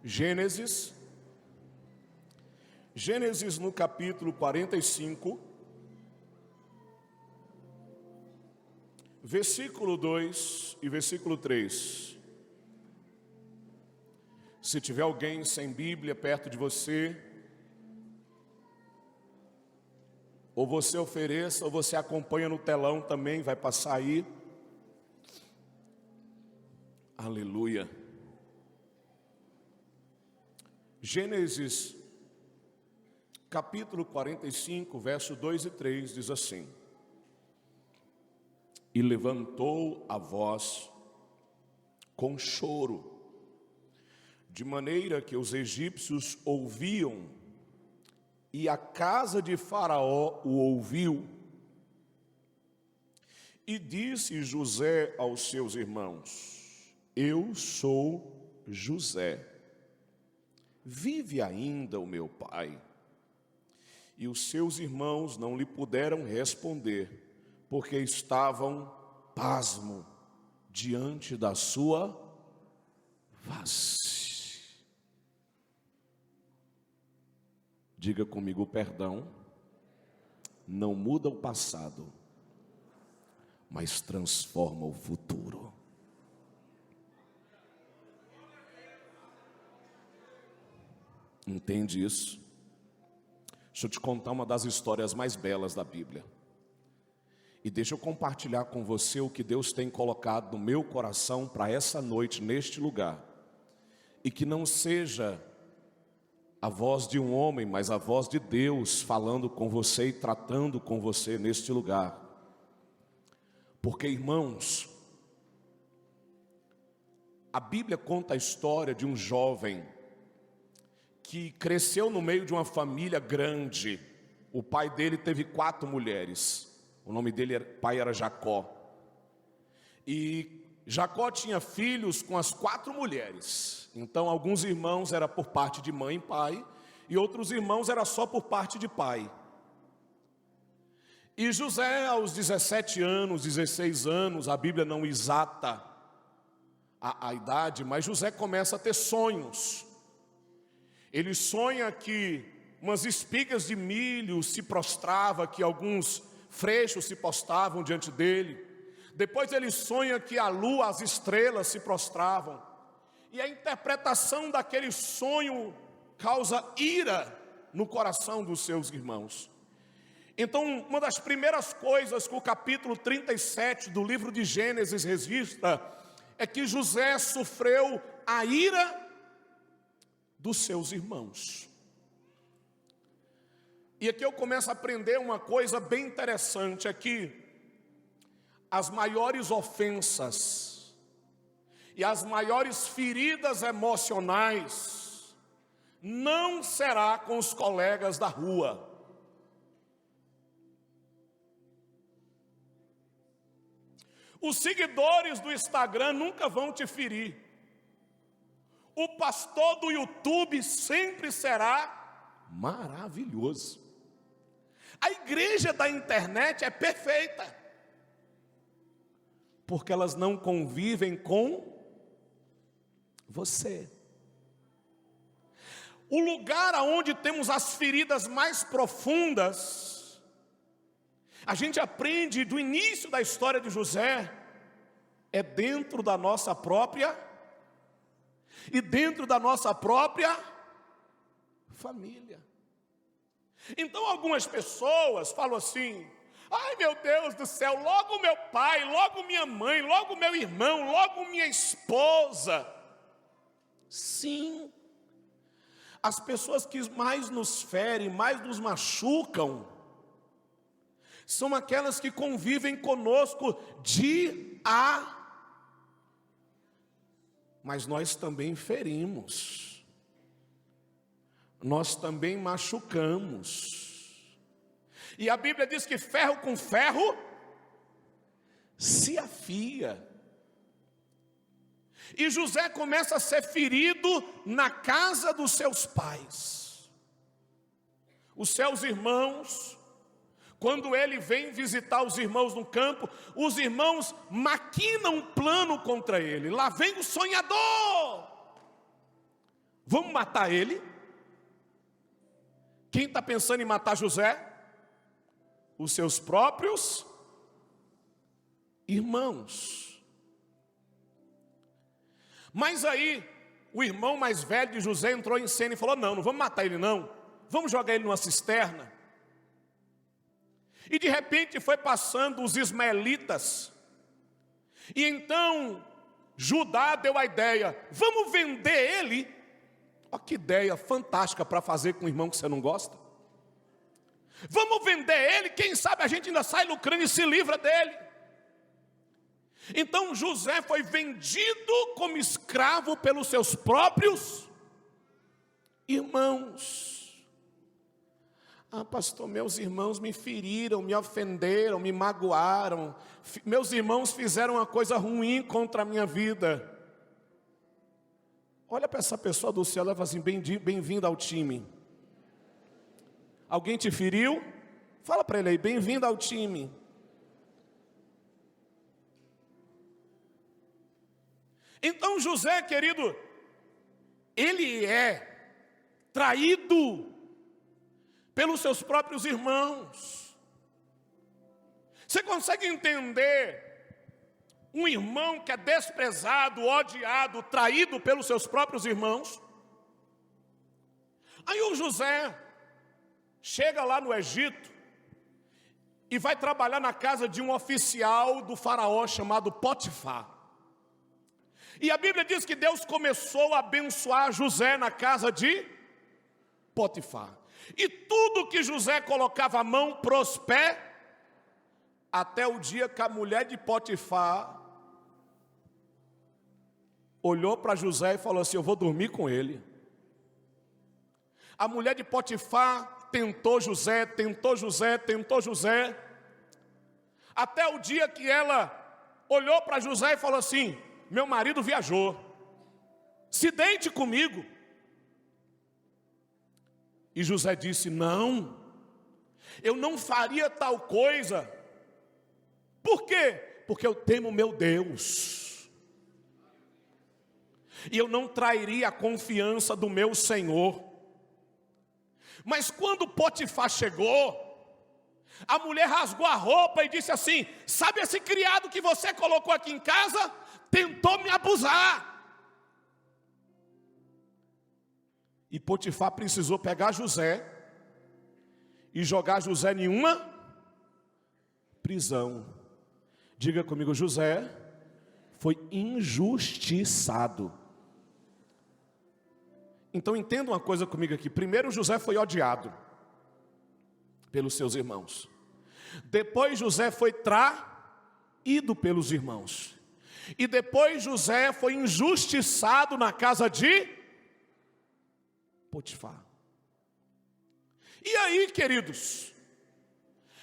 Gênesis no capítulo 45, versículo 2 e versículo 3. Se tiver alguém sem Bíblia perto de você, ou você ofereça, ou você acompanha no telão também, vai passar aí. Aleluia. Gênesis capítulo 45, verso 2 e 3 diz assim: E levantou a voz com choro, de maneira que os egípcios ouviam, e a casa de Faraó o ouviu. E disse José aos seus irmãos: Eu sou José. Vive ainda o meu pai? E os seus irmãos não lhe puderam responder, porque estavam pasmo diante da sua face. Diga comigo: perdão não muda o passado, mas transforma o futuro. Entende isso? Deixa eu te contar uma das histórias mais belas da Bíblia. E deixa eu compartilhar com você o que Deus tem colocado no meu coração para essa noite, neste lugar. E que não seja a voz de um homem, mas a voz de Deus falando com você e tratando com você neste lugar. Porque, irmãos, a Bíblia conta a história de um jovem que cresceu no meio de uma família grande. O pai dele teve 4 mulheres. O nome dele, pai era Jacó. E Jacó tinha filhos com as 4 mulheres. Então alguns irmãos era por parte de mãe e pai, e outros irmãos era só por parte de pai. E José, aos 17 anos, 16 anos, a Bíblia não exata a idade, mas José começa a ter sonhos. Ele sonha que umas espigas de milho se prostravam, que alguns freixos se postavam diante dele. Depois ele sonha que a lua, as estrelas se prostravam. E a interpretação daquele sonho causa ira no coração dos seus irmãos. Então, uma das primeiras coisas que o capítulo 37 do livro de Gênesis registra é que José sofreu a ira dos seus irmãos. E aqui eu começo a aprender uma coisa bem interessante, é que as maiores ofensas e as maiores feridas emocionais não será com os colegas da rua. Os seguidores do Instagram nunca vão te ferir. O pastor do YouTube sempre será maravilhoso. A igreja da internet é perfeita, porque elas não convivem com você. O lugar onde temos as feridas mais profundas, a gente aprende do início da história de José, é dentro da nossa própria e dentro da nossa própria família. Então algumas pessoas falam assim: ai meu Deus do céu, logo meu pai, logo minha mãe, logo meu irmão, logo minha esposa. Sim, as pessoas que mais nos ferem, mais nos machucam, são aquelas que convivem conosco mas nós também ferimos, nós também machucamos. E a Bíblia diz que ferro com ferro se afia. E José começa a ser ferido na casa dos seus pais. Os seus irmãos, quando ele vem visitar os irmãos no campo, os irmãos maquinam um plano contra ele. Lá vem o sonhador, Vamos matar ele? Quem está pensando em matar José? Os seus próprios irmãos. Mas aí, o irmão mais velho de José entrou em cena e falou: não vamos matar ele não, vamos jogar ele numa cisterna. E de repente foi passando os ismaelitas, e então Judá deu a ideia: vamos vender ele. Olha que ideia fantástica para fazer com um irmão que você não gosta. Vamos vender ele, quem sabe a gente ainda sai lucrando e se livra dele. Então José foi vendido como escravo pelos seus próprios irmãos. Ah, pastor, meus irmãos me feriram, me ofenderam, me magoaram. Meus irmãos fizeram uma coisa ruim contra a minha vida. Olha para essa pessoa do céu e fala assim: bem-vindo ao time. Alguém te feriu? Fala para ele aí: bem-vindo ao time. Então José, querido, ele é traído pelos seus próprios irmãos. Você consegue entender um irmão que é desprezado, odiado, traído pelos seus próprios irmãos? Aí o José chega lá no Egito e vai trabalhar na casa de um oficial do faraó chamado Potifar. E a Bíblia diz que Deus começou a abençoar José na casa de Potifar. E tudo que José colocava a mão prosperava, até o dia que a mulher de Potifar olhou para José e falou assim: eu vou dormir com ele. A mulher de Potifar tentou José, até o dia que ela olhou para José e falou assim: meu marido viajou, se deite comigo. E José disse: não, eu não faria tal coisa. Por quê? Porque eu temo meu Deus, e eu não trairia a confiança do meu Senhor. Mas quando Potifar chegou, a mulher rasgou a roupa e disse assim: sabe esse criado que você colocou aqui em casa? Tentou me abusar. E Potifar precisou pegar José e jogar José em uma prisão. Diga comigo: José foi injustiçado. Então entenda uma coisa comigo aqui. Primeiro, José foi odiado pelos seus irmãos. Depois José foi traído pelos irmãos. E depois José foi injustiçado na casa de Potifar. E aí, queridos,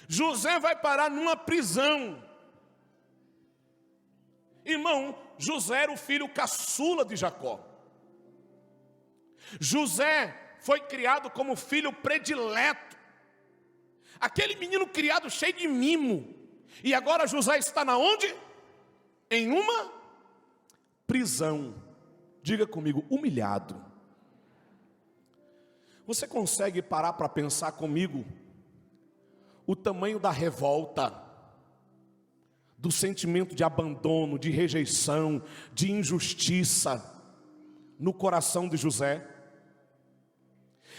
José vai parar numa prisão. Irmão, José era o filho caçula de Jacó. José foi criado como filho predileto, aquele menino criado cheio de mimo. E agora José está na onde? Em uma prisão. Diga comigo: humilhado. Você consegue parar para pensar comigo o tamanho da revolta, do sentimento de abandono, de rejeição, de injustiça no coração de José?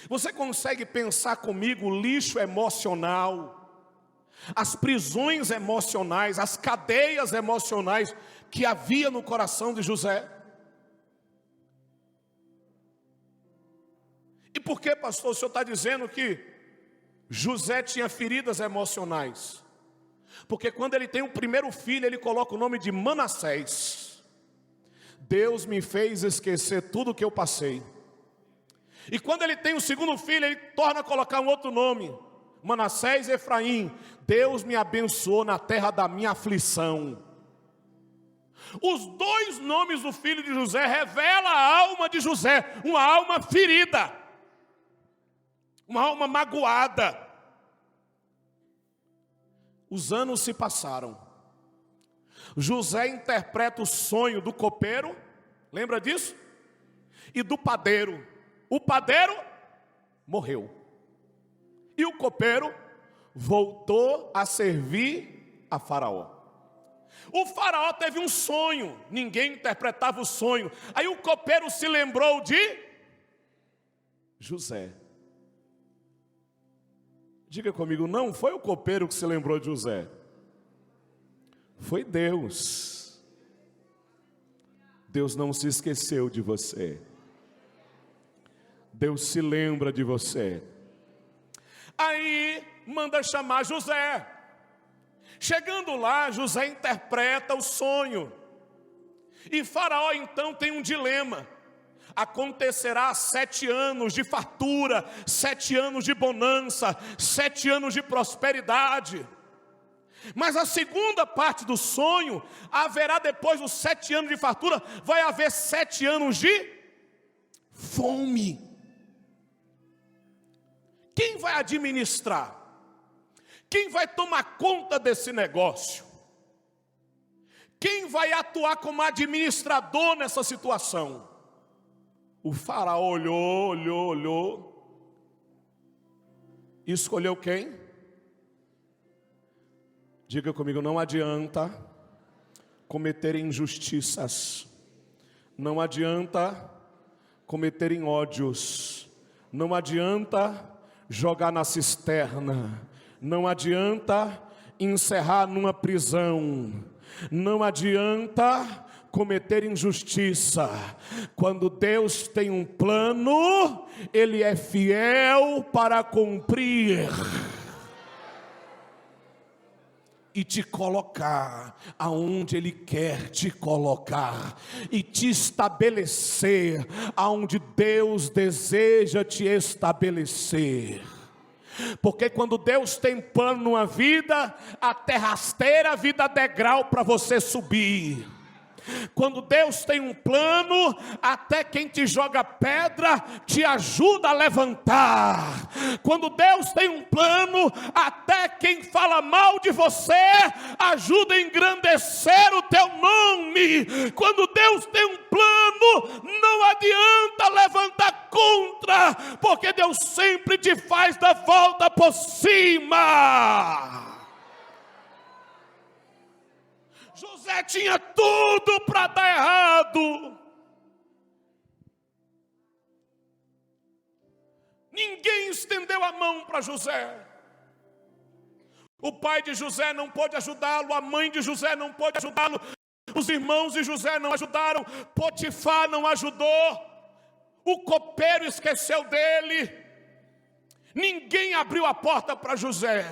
Você consegue pensar comigo o lixo emocional, as prisões emocionais, as cadeias emocionais que havia no coração de José? E por que, pastor, o senhor está dizendo que José tinha feridas emocionais? Porque quando ele tem o primeiro filho, ele coloca o nome de Manassés. Deus me fez esquecer tudo o que eu passei. E quando ele tem o segundo filho, ele torna a colocar um outro nome, Manassés Efraim. Deus me abençoou na terra da minha aflição. Os dois nomes do filho de José revelam a alma de José, uma alma ferida, uma alma magoada. Os anos se passaram. José interpreta o sonho do copeiro, lembra disso? E do padeiro. o padeiro morreu. E o copeiro voltou a servir a Faraó. O Faraó teve um sonho, ninguém interpretava o sonho. Aí o copeiro se lembrou de José. Diga comigo, não foi o copeiro que se lembrou de José. Foi Deus. Deus não se esqueceu de você. Deus se lembra de você. Aí manda chamar José. Chegando lá, José interpreta o sonho. E Faraó então tem um dilema. Acontecerá 7 anos de fartura, 7 anos de bonança, 7 anos de prosperidade. Mas a segunda parte do sonho, haverá depois dos 7 anos de fartura, vai haver 7 anos de fome. Quem vai administrar? Quem vai tomar conta desse negócio? Quem vai atuar como administrador nessa situação? O faraó olhou. E escolheu quem? Diga comigo, não adianta cometer injustiças. Não adianta cometer ódios. Não adianta jogar na cisterna. Não adianta encerrar numa prisão. Não adianta cometer injustiça. Quando Deus tem um plano, Ele é fiel para cumprir e te colocar aonde Ele quer te colocar, e te estabelecer aonde Deus deseja te estabelecer. Porque quando Deus tem plano numa vida, até rasteira, a vida degrau para você subir. Quando Deus tem um plano, até quem te joga pedra te ajuda a levantar. Quando Deus tem um plano, até quem fala mal de você ajuda a engrandecer o teu nome. Quando Deus tem um plano, não adianta levantar contra, porque Deus sempre te faz dar volta por cima. José tinha tudo para dar errado. Ninguém estendeu a mão para José. O pai de José não pôde ajudá-lo, a mãe de José não pôde ajudá-lo, os irmãos de José não ajudaram, Potifar não ajudou, o copeiro esqueceu dele. Ninguém abriu a porta para José.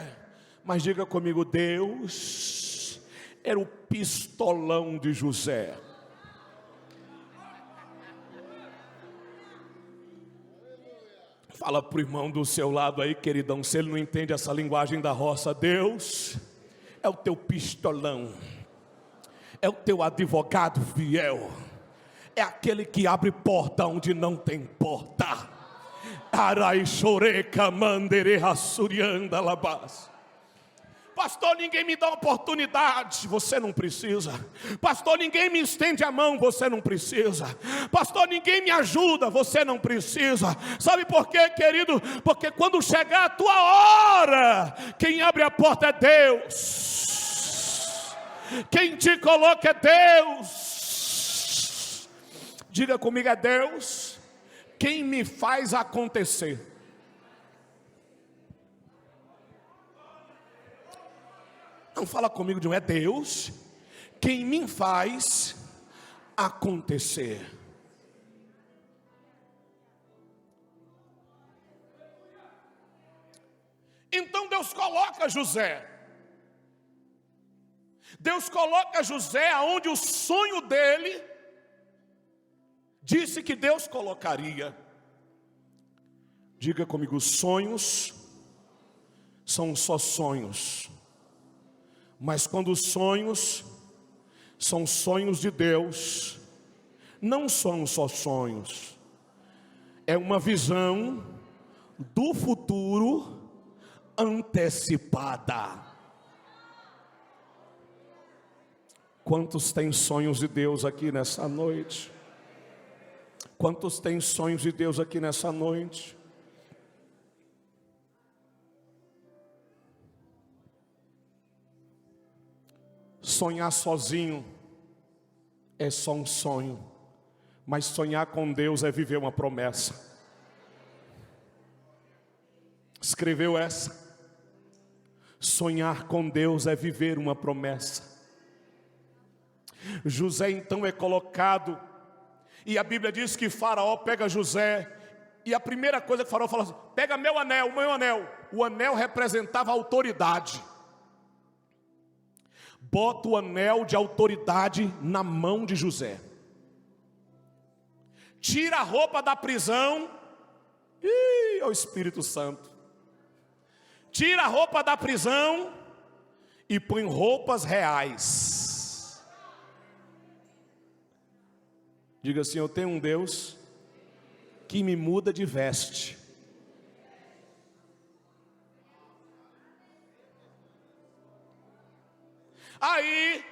Mas diga comigo, Deus era o pistolão de José. Fala para o irmão do seu lado aí, queridão, se ele não entende essa linguagem da roça. Deus é o teu pistolão, é o teu advogado fiel, é aquele que abre porta onde não tem porta. Arai choreca mandere rassurianda labás. Pastor, ninguém me dá oportunidade. Você não precisa. Pastor, ninguém me estende a mão. Você não precisa. Pastor, ninguém me ajuda. Você não precisa. Sabe por quê, querido? Porque quando chegar a tua hora, quem abre a porta é Deus. Quem te coloca é Deus. Diga comigo, é Deus quem me faz acontecer. Não fala comigo de um, é Deus quem me faz acontecer. Então Deus coloca José. Deus coloca José aonde o sonho dele disse que Deus colocaria. Diga comigo, sonhos são só sonhos. Mas quando os sonhos são sonhos de Deus, não são só sonhos, é uma visão do futuro antecipada. Quantos têm sonhos de Deus aqui nessa noite? Quantos têm sonhos de Deus aqui nessa noite? Sonhar sozinho é só um sonho, mas sonhar com Deus é viver uma promessa. Escreveu essa? Sonhar com Deus é viver uma promessa. José então é colocado, e a Bíblia diz que Faraó pega José, e a primeira coisa que Faraó fala assim: pega meu anel, meu anel. O anel representava autoridade. Bota o anel de autoridade na mão de José. Tira a roupa da prisão. Ih, é o Espírito Santo. Tira a roupa da prisão e põe roupas reais. Diga assim: eu tenho um Deus que me muda de veste. Aí,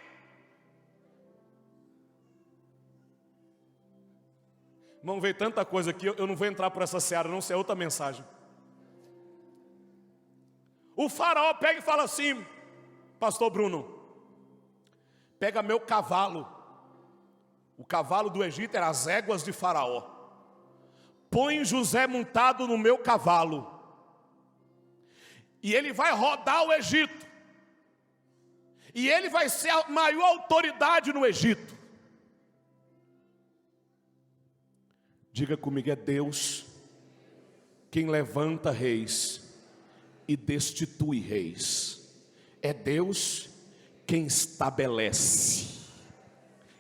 vamos ver tanta coisa aqui, eu não vou entrar por essa seara, não sei, é outra mensagem. O faraó pega e fala assim: pastor Bruno, pega meu cavalo. O cavalo do Egito era as éguas de Faraó. Põe José montado no meu cavalo, e ele vai rodar o Egito. E ele vai ser a maior autoridade no Egito. Diga comigo: é Deus quem levanta reis e destitui reis. É Deus quem estabelece.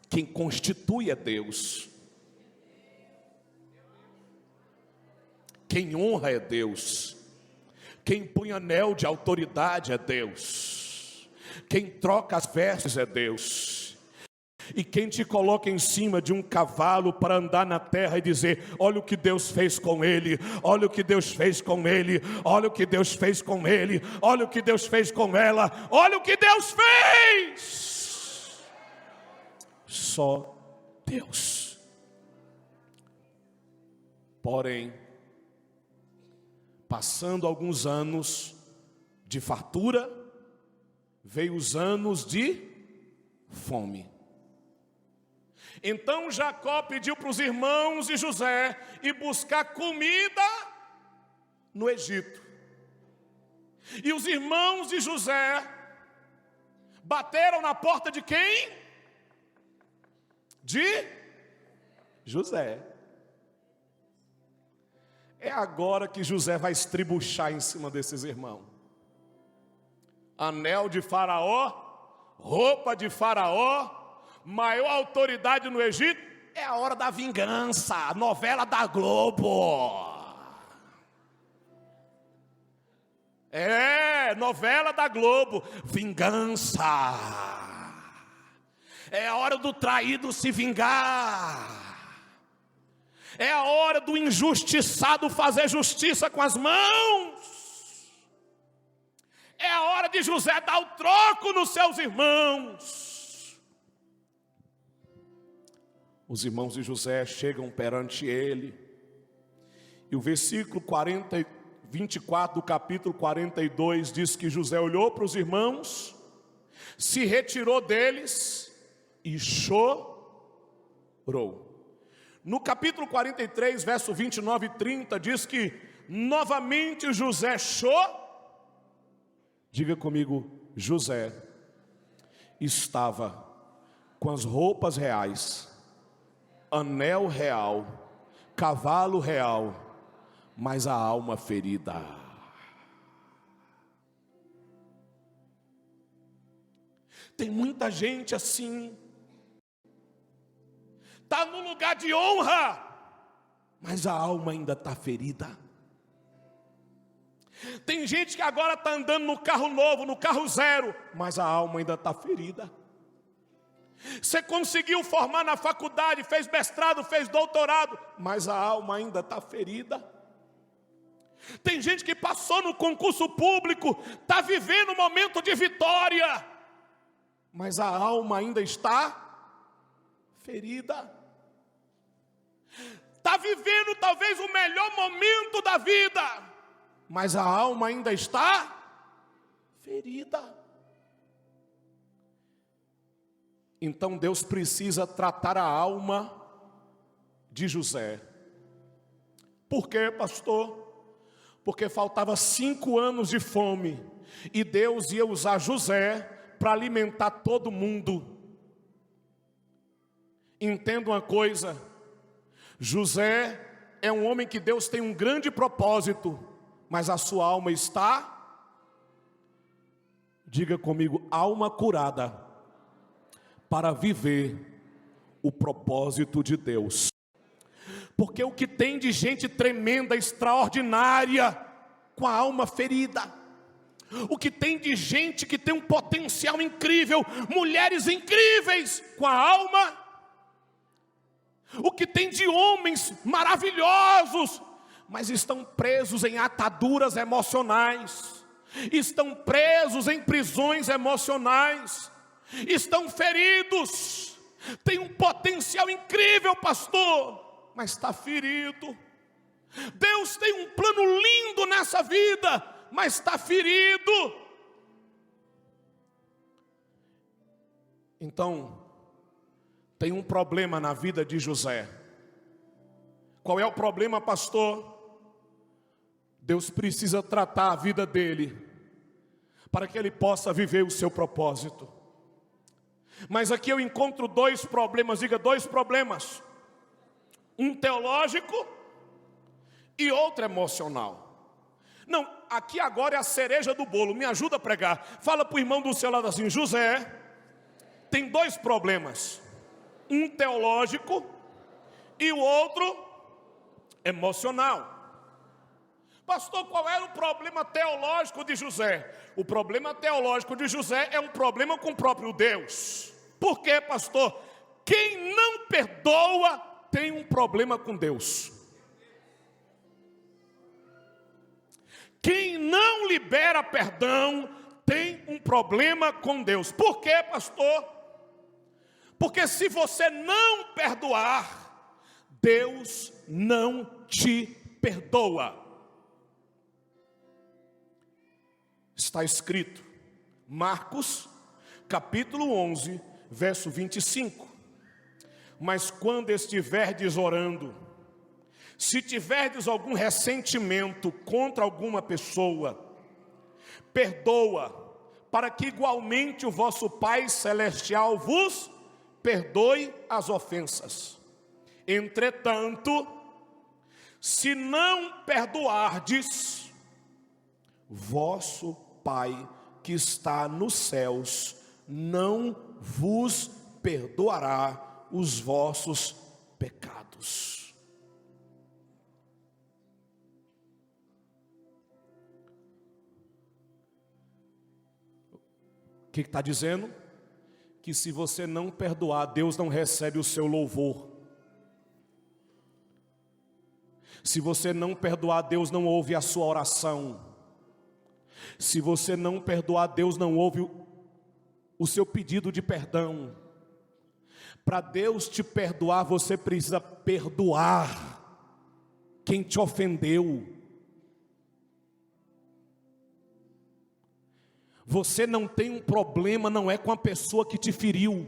Quem constitui é Deus. Quem honra é Deus. Quem põe anel de autoridade é Deus. Quem troca as vestes é Deus. E quem te coloca em cima de um cavalo para andar na terra e dizer: olha o que Deus fez com ele, olha o que Deus fez com ele, olha o que Deus fez com ele, olha o que Deus fez com ela, olha o que Deus fez. Só Deus. Porém, passando alguns anos de fartura, veio os anos de fome. Então Jacó pediu para os irmãos de José ir buscar comida no Egito. E os irmãos de José bateram na porta de quem? De José. É agora que José vai estribuchar em cima desses irmãos. Anel de Faraó, roupa de Faraó, maior autoridade no Egito. É a hora da vingança, novela da Globo. É, novela da Globo, vingança. É a hora do traído se vingar. É a hora do injustiçado fazer justiça com as mãos. É a hora de José dar o troco nos seus irmãos. Os irmãos de José chegam perante ele. E o versículo 24 do capítulo 42 diz que José olhou para os irmãos, se retirou deles e chorou. No capítulo 43, verso 29 e 30, diz que novamente José chorou. Diga comigo: José estava com as roupas reais, anel real, cavalo real, mas a alma ferida. Tem muita gente assim, está no lugar de honra, mas a alma ainda está ferida. Tem gente que agora está andando no carro novo, no carro zero, mas a alma ainda está ferida. Você conseguiu formar na faculdade, fez mestrado, fez doutorado, mas a alma ainda está ferida. Tem gente que passou no concurso público, está vivendo um momento de vitória, mas a alma ainda está ferida. está vivendo talvez o melhor momento da vida, mas a alma ainda está ferida. Então Deus precisa tratar a alma de José. Por quê, pastor? Porque faltava 5 anos de fome, e Deus ia usar José para alimentar todo mundo. Entenda uma coisa, José é um homem que Deus tem um grande propósito, mas a sua alma está, diga comigo, alma curada, para viver o propósito de Deus. Porque o que tem de gente tremenda, extraordinária, com a alma ferida, o que tem de gente que tem um potencial incrível, mulheres incríveis com a alma, o que tem de homens maravilhosos, mas estão presos em ataduras emocionais, estão presos em prisões emocionais, estão feridos, tem um potencial incrível, pastor, mas está ferido. Deus tem um plano lindo nessa vida, mas está ferido. Então, tem um problema na vida de José. Qual é o problema, pastor? Deus precisa tratar a vida dele, para que ele possa viver o seu propósito. Mas aqui eu encontro 2 problemas, diga 2 problemas. Um teológico e outro emocional. Não, aqui agora é a cereja do bolo, me ajuda a pregar. Fala para o irmão do seu lado assim: José tem 2 problemas. Um teológico e o outro emocional. Pastor, qual era o problema teológico de José? O problema teológico de José é um problema com o próprio Deus. Por quê, pastor? Quem não perdoa tem um problema com Deus. Quem não libera perdão tem um problema com Deus. Por quê, pastor? Porque se você não perdoar, Deus não te perdoa. Está escrito, Marcos, capítulo 11, verso 25. Mas quando estiverdes orando, se tiverdes algum ressentimento contra alguma pessoa, perdoa, para que igualmente o vosso Pai Celestial vos perdoe as ofensas. Entretanto, se não perdoardes, vosso Pai que está nos céus não vos perdoará os vossos pecados. O que está dizendo? Que se você não perdoar, Deus não recebe o seu louvor. Se você não perdoar, Deus não ouve a sua oração. Se você não perdoar, Deus não ouve o seu pedido de perdão. Para Deus te perdoar, você precisa perdoar quem te ofendeu. Você não tem um problema, não é com a pessoa que te feriu.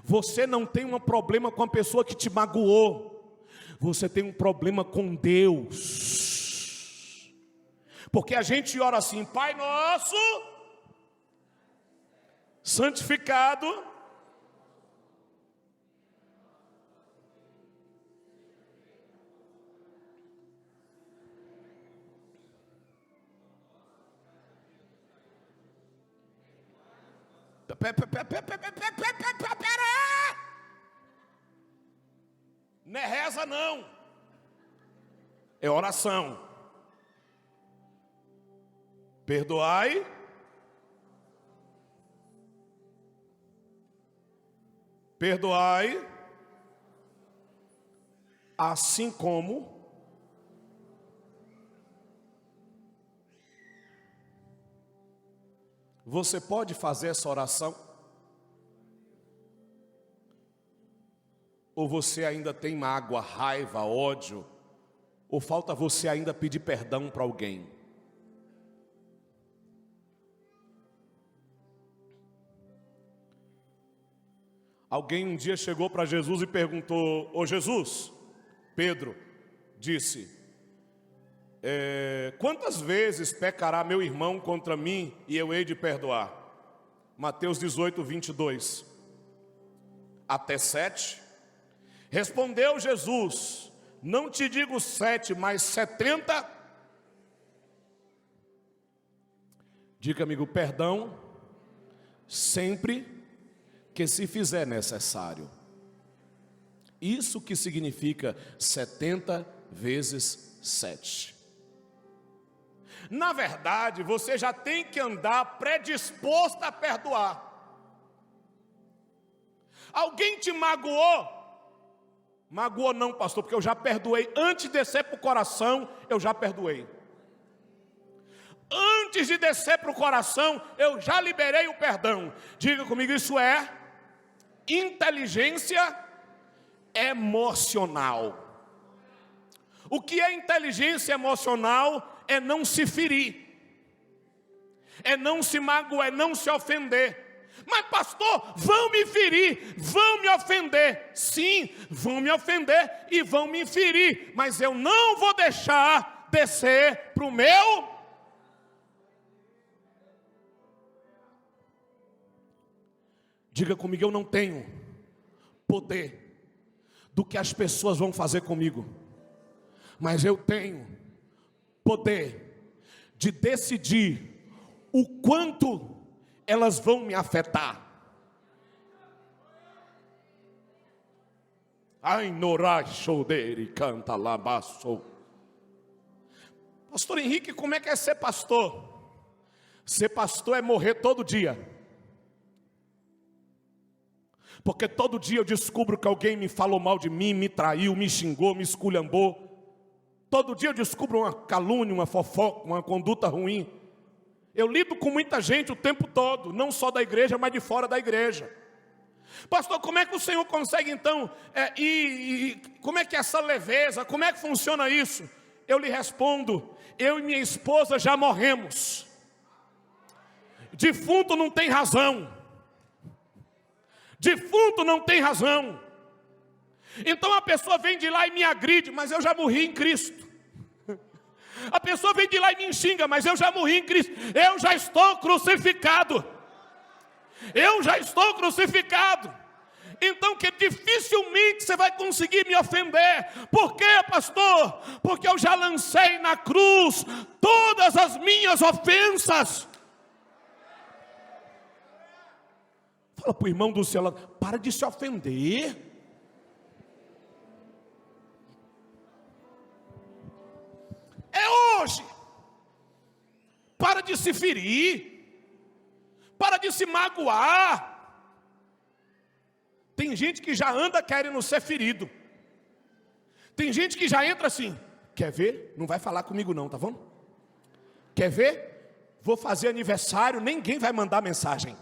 Você não tem um problema com a pessoa que te magoou. Você tem um problema com Deus. Porque a gente ora assim: Pai nosso, santificado. Não é reza não, é oração. Perdoai assim como você pode fazer essa oração? Ou você ainda tem mágoa, raiva, ódio? Ou falta você ainda pedir perdão para alguém? Alguém um dia chegou para Jesus e perguntou: ô Jesus, Pedro disse, quantas vezes pecará meu irmão contra mim e eu hei de perdoar? Mateus 18, 22. Até 7? Respondeu Jesus: não te digo 7, mas 70. Diga, amigo, perdão sempre que se fizer necessário. Isso que significa 70 vezes 7. Na verdade, você já tem que andar predisposto a perdoar. Alguém te magoou? Magoou não, pastor, porque eu já perdoei. Antes de descer para o coração, eu já perdoei. Antes de descer para o coração, eu já liberei o perdão. Diga comigo, isso é inteligência emocional. O que é inteligência emocional? É não se ferir, é não se magoar, é não se ofender. Mas pastor, vão me ferir, vão me ofender. Sim, vão me ofender e vão me ferir, mas eu não vou deixar descer para o meu. Diga comigo, eu não tenho poder do que as pessoas vão fazer comigo, mas eu tenho poder de decidir o quanto elas vão me afetar. Ai, norai choudere canta labaço. Pastor Henrique, como é que é ser pastor? Ser pastor é morrer todo dia. Porque todo dia eu descubro que alguém me falou mal de mim, me traiu, me xingou, me esculhambou. Todo dia eu descubro uma calúnia, uma fofoca, uma conduta ruim. Eu lido com muita gente o tempo todo, não só da igreja, mas de fora da igreja. Pastor, como é que o Senhor consegue então, como é que é essa leveza, como é que funciona isso? Eu lhe respondo, eu e minha esposa já morremos. Defunto não tem razão. Defunto não tem razão. Então a pessoa vem de lá e me agride, mas eu já morri em Cristo. A pessoa vem de lá e me xinga, mas eu já morri em Cristo. Eu já estou crucificado. Eu já estou crucificado. Então que dificilmente você vai conseguir me ofender. Por quê, pastor? Porque eu já lancei na cruz todas as minhas ofensas. Fala para o irmão do céu, para de se ofender. É hoje. Para de se ferir. Para de se magoar. Tem gente que já anda querendo ser ferido. Tem gente que já entra assim. Quer ver? Não vai falar comigo não, tá bom? Quer ver? Vou fazer aniversário, ninguém vai mandar mensagem.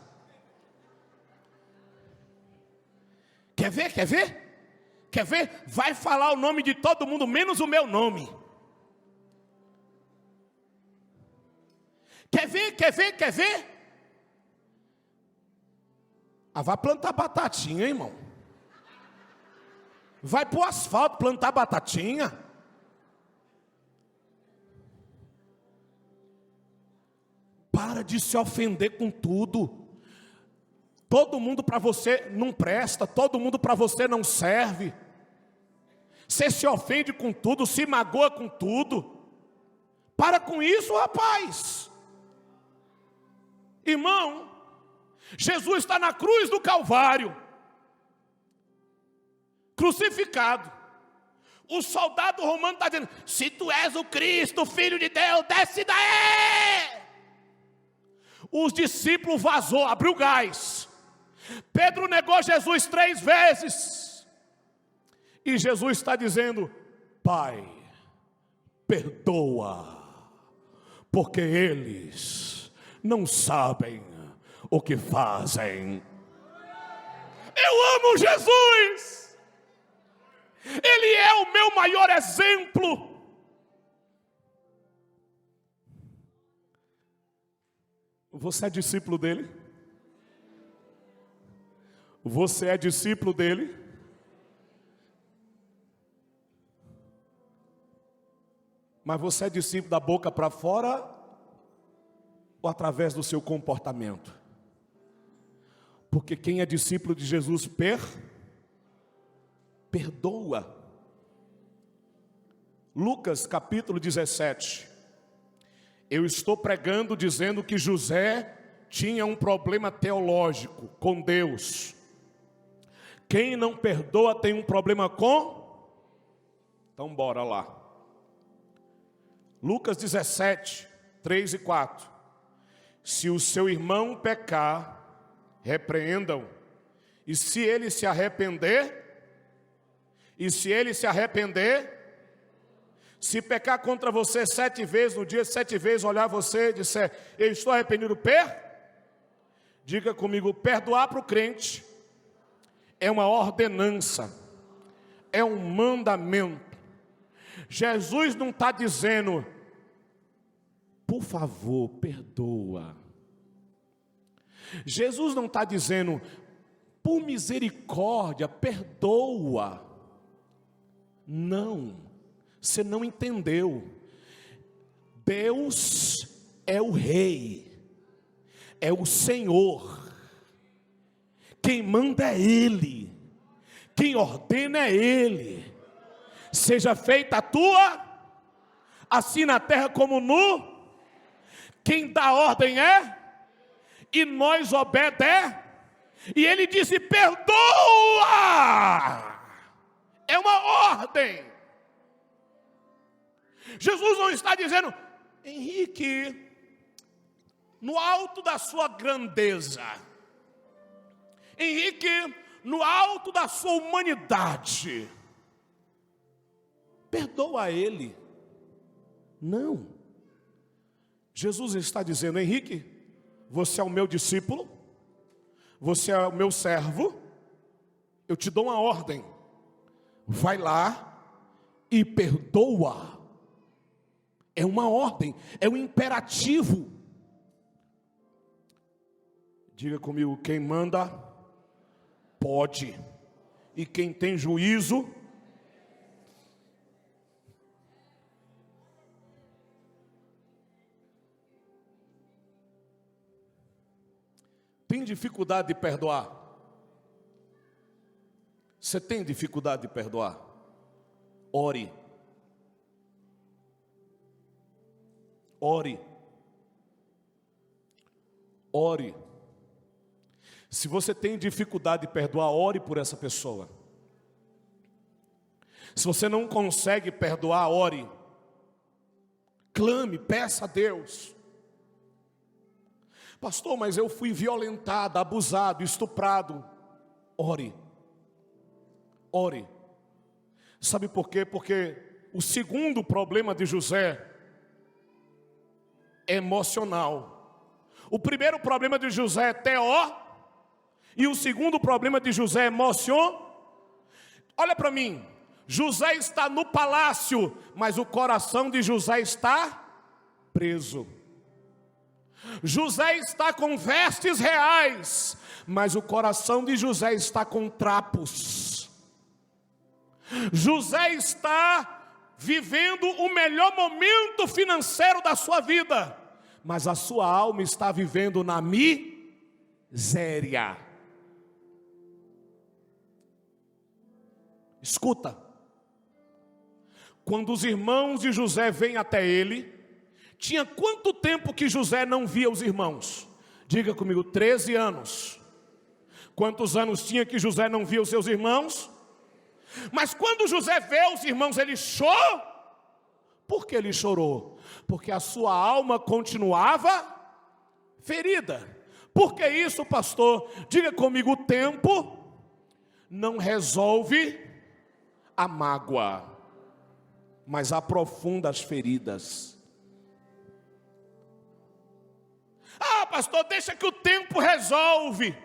Quer ver? Quer ver? Quer ver? Vai falar o nome de todo mundo, menos o meu nome. Quer ver? Quer ver? Quer ver? Ah, vai plantar batatinha, irmão. Vai pro asfalto plantar batatinha. Para de se ofender com tudo. Todo mundo para você não presta, todo mundo para você não serve. Você se ofende com tudo, se magoa com tudo. Para com isso, rapaz. Irmão, Jesus está na cruz do Calvário, crucificado. O soldado romano está dizendo: se tu és o Cristo, Filho de Deus, desce daí. Os discípulos vazou, abriu gás. Pedro negou Jesus 3 vezes. E Jesus está dizendo: Pai, perdoa, porque eles não sabem o que fazem. Eu amo Jesus. Ele é o meu maior exemplo. Você é discípulo dele? Você é discípulo dele? Mas você é discípulo da boca para fora ou através do seu comportamento? Porque quem é discípulo de Jesus perdoa. Lucas capítulo 17. Eu estou pregando dizendo que José tinha um problema teológico com Deus. Quem não perdoa tem um problema com? Então bora lá. Lucas 17, 3 e 4. Se o seu irmão pecar, repreendam. E se ele se arrepender, se pecar contra você 7 vezes, no dia 7 vezes olhar você e disser, eu estou arrependido, diga comigo, perdoar para o crente é uma ordenança, é um mandamento. Jesus não está dizendo, por favor, perdoa. Jesus não está dizendo, por misericórdia, perdoa. Não, você não entendeu. Deus é o Rei, é o Senhor. Quem manda é Ele, quem ordena é Ele. Seja feita a tua, assim na terra como no. Quem dá ordem é, e nós obedecemos. E Ele disse, perdoa. É uma ordem. Jesus não está dizendo, Henrique, no alto da sua grandeza, Henrique, no alto da sua humanidade, perdoa ele. Não. Jesus está dizendo, Henrique, você é o meu discípulo, você é o meu servo, eu te dou uma ordem, vai lá e perdoa. É uma ordem, é um imperativo. Diga comigo, quem manda pode, e quem tem juízo tem dificuldade de perdoar. Você tem dificuldade de perdoar? Ore. Ore. Ore. Se você tem dificuldade de perdoar, ore por essa pessoa. Se você não consegue perdoar, ore. Clame, peça a Deus. Pastor, mas eu fui violentado, abusado, estuprado. Ore. Ore. Sabe por quê? Porque o segundo problema de José é emocional. O primeiro problema de José é teó. E o segundo problema de José é emocional. Olha para mim. José está no palácio, mas o coração de José está preso. José está com vestes reais, mas o coração de José está com trapos. José está vivendo o melhor momento financeiro da sua vida, mas a sua alma está vivendo na miséria. Escuta, quando os irmãos de José vêm até ele, tinha quanto tempo que José não via os irmãos? Diga comigo, 13 anos. Quantos anos tinha que José não via os seus irmãos? Mas quando José vê os irmãos, ele chorou. Por que ele chorou? Porque a sua alma continuava ferida. Por que isso, pastor? Diga comigo, o tempo não resolve a mágoa, mas aprofunda as feridas. Ah, pastor, deixa que o tempo resolve.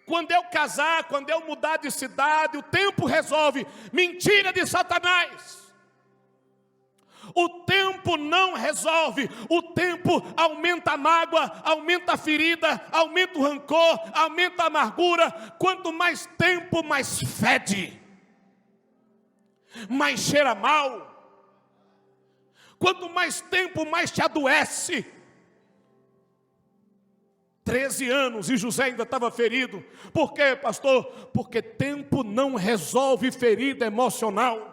Quando eu casar, quando eu mudar de cidade, o tempo resolve. Mentira de Satanás. O tempo não resolve. O tempo aumenta a mágoa, aumenta a ferida, aumenta o rancor, aumenta a amargura. Quanto mais tempo, mais fede, mais cheira mal. Quanto mais tempo, mais te adoece. 13 anos e José ainda estava ferido. Por quê, pastor? Porque tempo não resolve ferida emocional.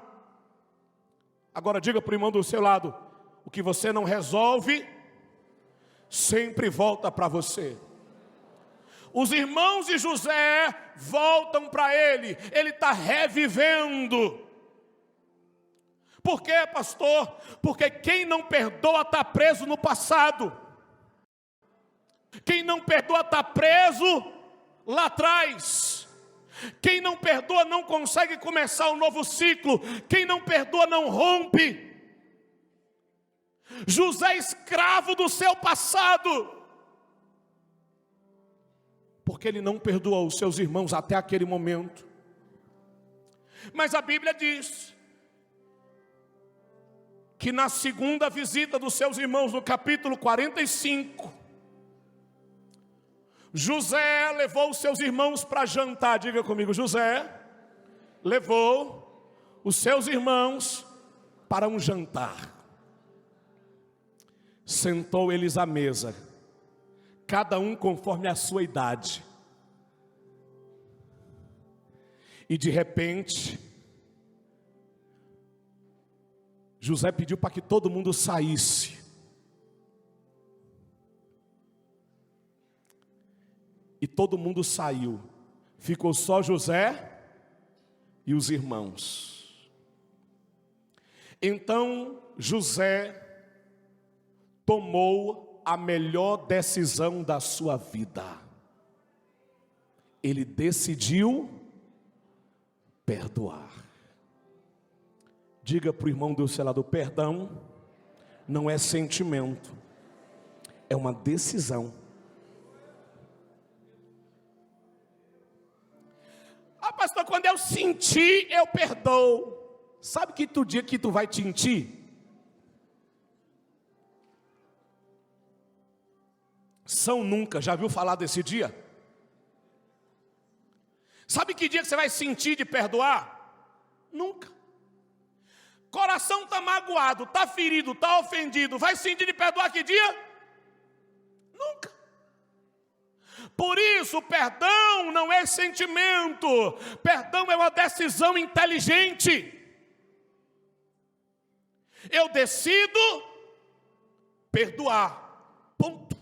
Agora diga para o irmão do seu lado: o que você não resolve, sempre volta para você. Os irmãos de José voltam para ele está revivendo. Por quê, pastor? Porque quem não perdoa está preso no passado. Quem não perdoa está preso lá atrás. Quem não perdoa não consegue começar um novo ciclo. Quem não perdoa não rompe. José é escravo do seu passado, porque ele não perdoou os seus irmãos até aquele momento. Mas a Bíblia diz que na segunda visita dos seus irmãos, no capítulo 45, José levou os seus irmãos para jantar. Diga comigo: José levou os seus irmãos para um jantar. Sentou eles à mesa, cada um conforme a sua idade. E de repente, José pediu para que todo mundo saísse. E todo mundo saiu. Ficou só José e os irmãos. Então José tomou a melhor decisão da sua vida. Ele decidiu perdoar. Diga para o irmão do seu lado: perdão não é sentimento, é uma decisão. Ah, pastor, quando eu sentir, eu perdoo. Sabe que dia que tu vai sentir? São nunca. Já viu falar desse dia? Sabe que dia que você vai sentir de perdoar? Nunca. Coração está magoado, está ferido, está ofendido. Vai sentir de perdoar que dia? Nunca. Por isso, perdão não é sentimento. Perdão é uma decisão inteligente. Eu decido perdoar. Ponto.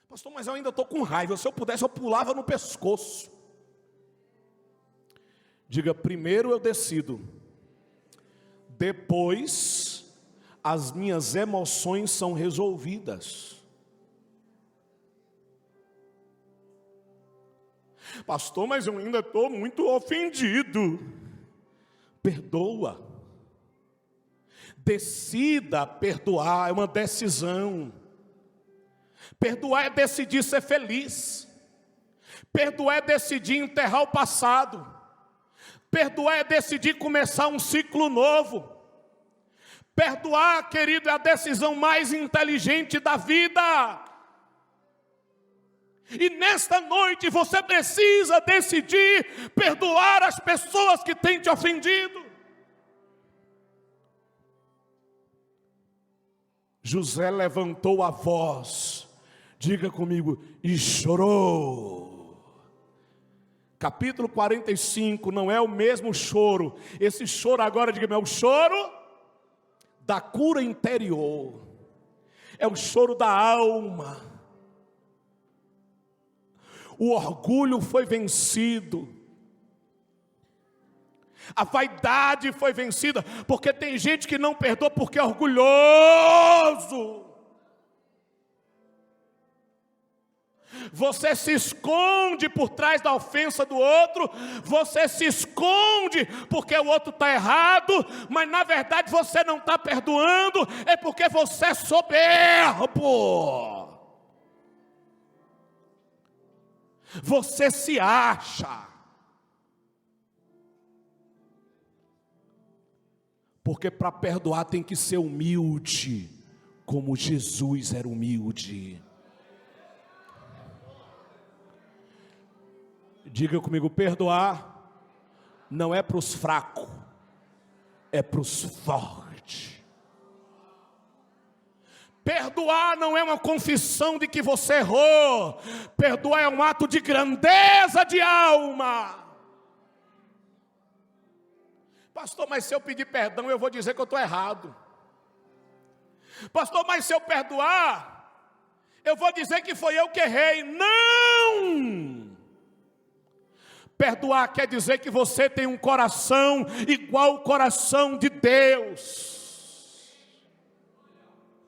Pastor, mas eu ainda estou com raiva. Se eu pudesse, eu pulava no pescoço. Diga: primeiro eu decido, depois as minhas emoções são resolvidas. Pastor, mas eu ainda estou muito ofendido. Perdoa. Decida perdoar, é uma decisão. Perdoar é decidir ser feliz. Perdoar é decidir enterrar o passado. Perdoar é decidir começar um ciclo novo. Perdoar, querido, é a decisão mais inteligente da vida. E nesta noite você precisa decidir perdoar as pessoas que têm te ofendido. José levantou a voz, diga comigo, e chorou. Capítulo 45 não é o mesmo choro. Esse choro agora, diga, é o choro da cura interior. É o choro da alma. O orgulho foi vencido. A vaidade foi vencida. Porque tem gente que não perdoa porque é orgulhoso. Você se esconde por trás da ofensa do outro. Você se esconde porque o outro está errado. Mas na verdade você não está perdoando. É porque você é soberbo. Você se acha. Porque para perdoar tem que ser humilde, como Jesus era humilde. Diga comigo, perdoar não é para os fracos, é para os fortes. Perdoar não é uma confissão de que você errou. Perdoar é um ato de grandeza de alma. Pastor, mas se eu pedir perdão, eu vou dizer que eu estou errado. Pastor, mas se eu perdoar, eu vou dizer que foi eu que errei. Não! Perdoar quer dizer que você tem um coração igual ao coração de Deus.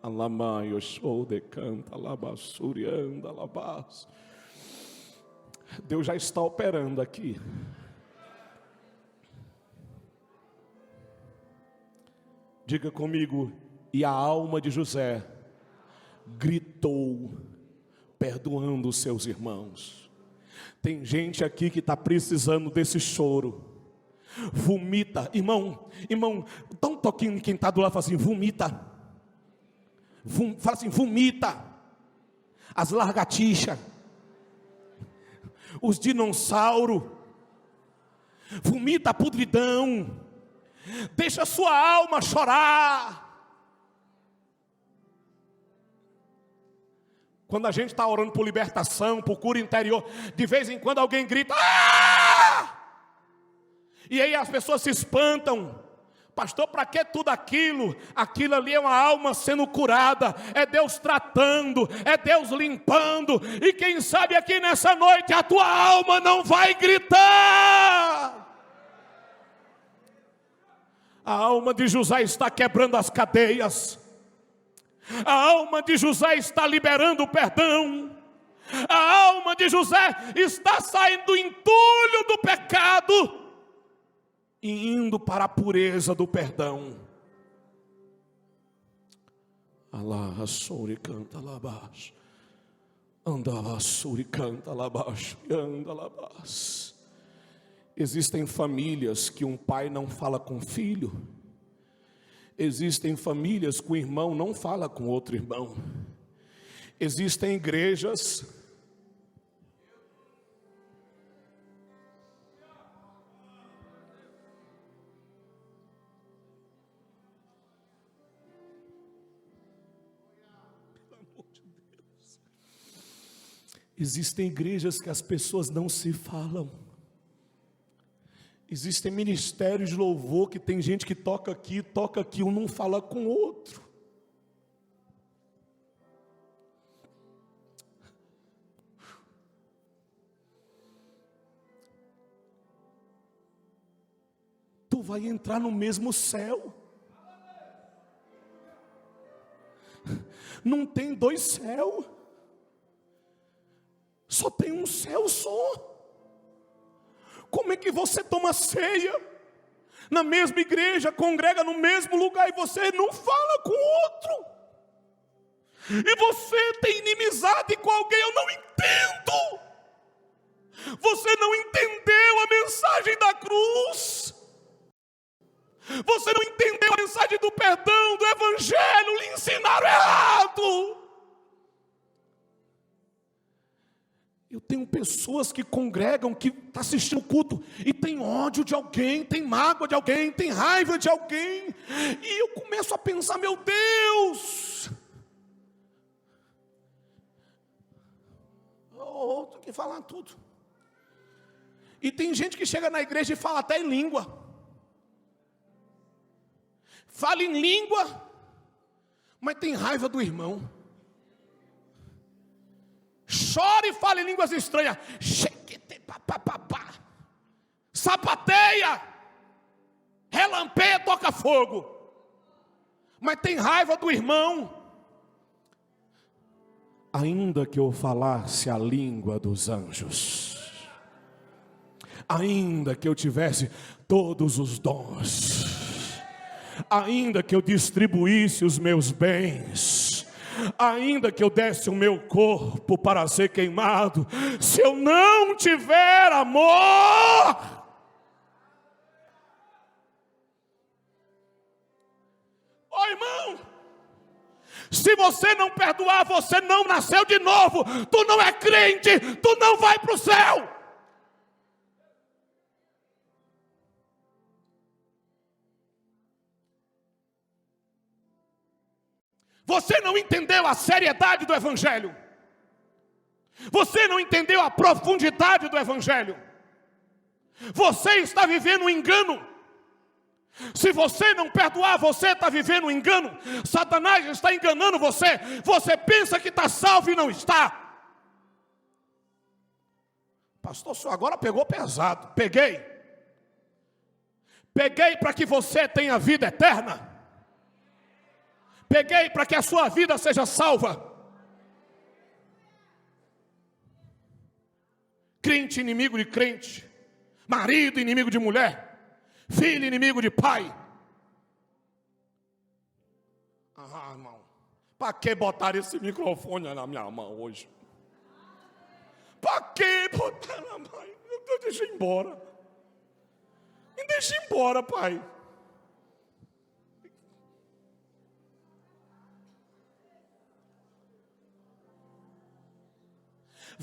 Alamai, Oxô, decanta, alabassurianda, alabás. Deus já está operando aqui. Diga comigo, e a alma de José gritou, perdoando os seus irmãos. Tem gente aqui que está precisando desse choro. Vomita, irmão, dá um toquinho em quem está do lado, fala assim, vomita. Fala assim, vomita. As lagartixas, os dinossauros, vomita a podridão. Deixa a sua alma chorar. Quando a gente está orando por libertação, por cura interior, de vez em quando alguém grita, ah! E aí as pessoas se espantam. Pastor, para que tudo aquilo? Aquilo ali é uma alma sendo curada, é Deus tratando, é Deus limpando. E quem sabe aqui nessa noite a tua alma não vai gritar. A alma de José está quebrando as cadeias. A alma de José está liberando o perdão. A alma de José está saindo do entulho do pecado e indo para a pureza do perdão. Alá, suri canta lá baixo. Anda, suri canta lá baixo. Anda lá baixo. Existem famílias que um pai não fala com o filho. Existem famílias que o irmão não fala com outro irmão. Existem igrejas que as pessoas não se falam. Existem ministérios de louvor que tem gente que toca aqui, um não fala com o outro. Tu vai entrar no mesmo céu. Não tem dois céus. Só tem um céu só. Como é que você toma ceia na mesma igreja, congrega no mesmo lugar e você não fala com o outro? E você tem inimizade com alguém? Eu não entendo. Você não entendeu a mensagem da cruz. Você não entendeu a mensagem do perdão, do evangelho. Lhe ensinaram errado. Eu tenho pessoas que congregam, que estão assistindo o culto e tem ódio de alguém, tem mágoa de alguém, tem raiva de alguém. E eu começo a pensar, meu Deus, outro que falar tudo. E tem gente que chega na igreja e fala até em língua. Fala em língua, mas tem raiva do irmão. Chora e fala em línguas estranhas. Sapateia, relampeia, toca fogo. Mas tem raiva do irmão. Ainda que eu falasse a língua dos anjos, ainda que eu tivesse todos os dons, ainda que eu distribuísse os meus bens, ainda que eu desse o meu corpo para ser queimado, se eu não tiver amor, ô irmão, se você não perdoar, você não nasceu de novo, tu não é crente, tu não vai para o céu. Você não entendeu a seriedade do Evangelho. Você não entendeu a profundidade do Evangelho. Você está vivendo um engano. Se você não perdoar, você está vivendo um engano. Satanás está enganando você. Você pensa que está salvo e não está. Pastor, o senhor agora pegou pesado. Peguei para que você tenha vida eterna. Peguei para que a sua vida seja salva. Crente inimigo de crente, marido inimigo de mulher, filho inimigo de pai. Irmão, para que botar esse microfone na minha mão hoje? Para que botar na mão? Deixa eu ir embora. Me deixa ir embora, pai.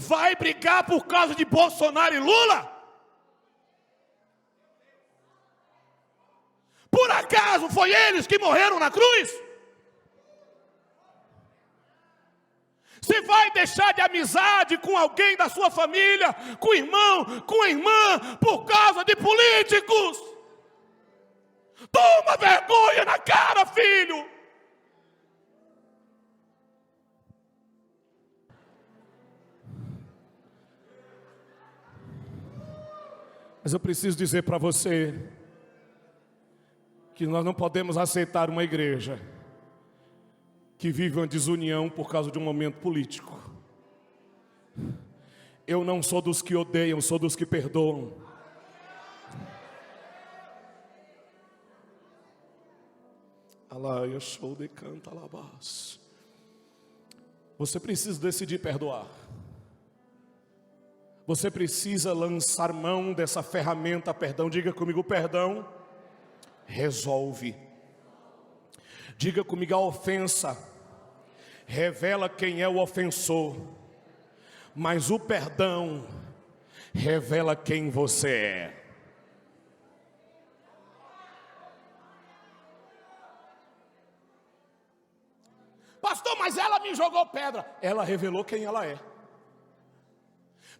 Vai brigar por causa de Bolsonaro e Lula? Por acaso foi eles que morreram na cruz? Você vai deixar de amizade com alguém da sua família, com o irmão, com a irmã, por causa de políticos? Toma vergonha na cara, filho! Mas eu preciso dizer para você que nós não podemos aceitar uma igreja que vive uma desunião por causa de um momento político. Eu não sou dos que odeiam, sou dos que perdoam. Eu sou de canta alabás. Você precisa decidir perdoar. Você precisa lançar mão dessa ferramenta, perdão. Diga comigo, perdão resolve. Diga comigo, a ofensa revela quem é o ofensor, mas o perdão revela quem você é. Pastor, mas ela me jogou pedra. Ela revelou quem ela é.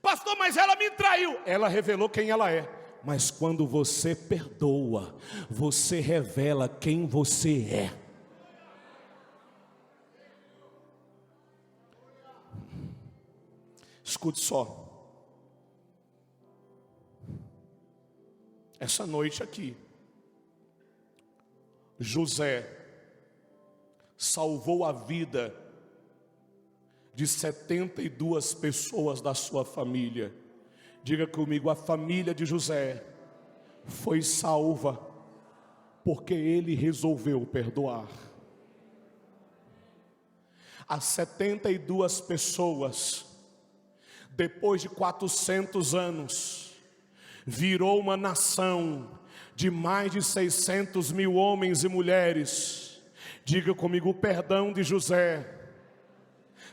Pastor, mas ela me traiu. Ela revelou quem ela é. Mas quando você perdoa, você revela quem você é. Escute só. Essa noite aqui, José salvou a vida de 72 pessoas da sua família. Diga comigo, a família de José foi salva porque ele resolveu perdoar. As 72 pessoas, depois de 400 anos, virou uma nação de mais de 600 mil homens e mulheres. Diga comigo, o perdão de José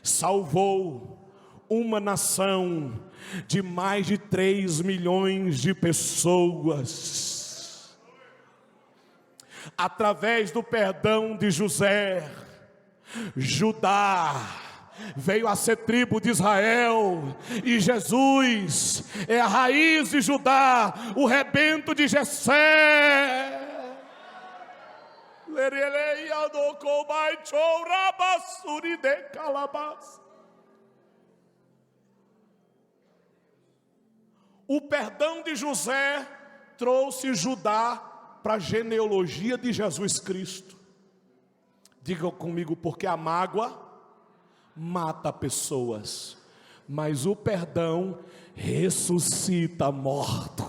salvou uma nação de mais de 3 milhões de pessoas. Através do perdão de José, Judá veio a ser tribo de Israel, e Jesus é a raiz de Judá, o rebento de Jessé. O perdão de José trouxe Judá para a genealogia de Jesus Cristo. Diga comigo, porque a mágoa mata pessoas, mas o perdão ressuscita mortos.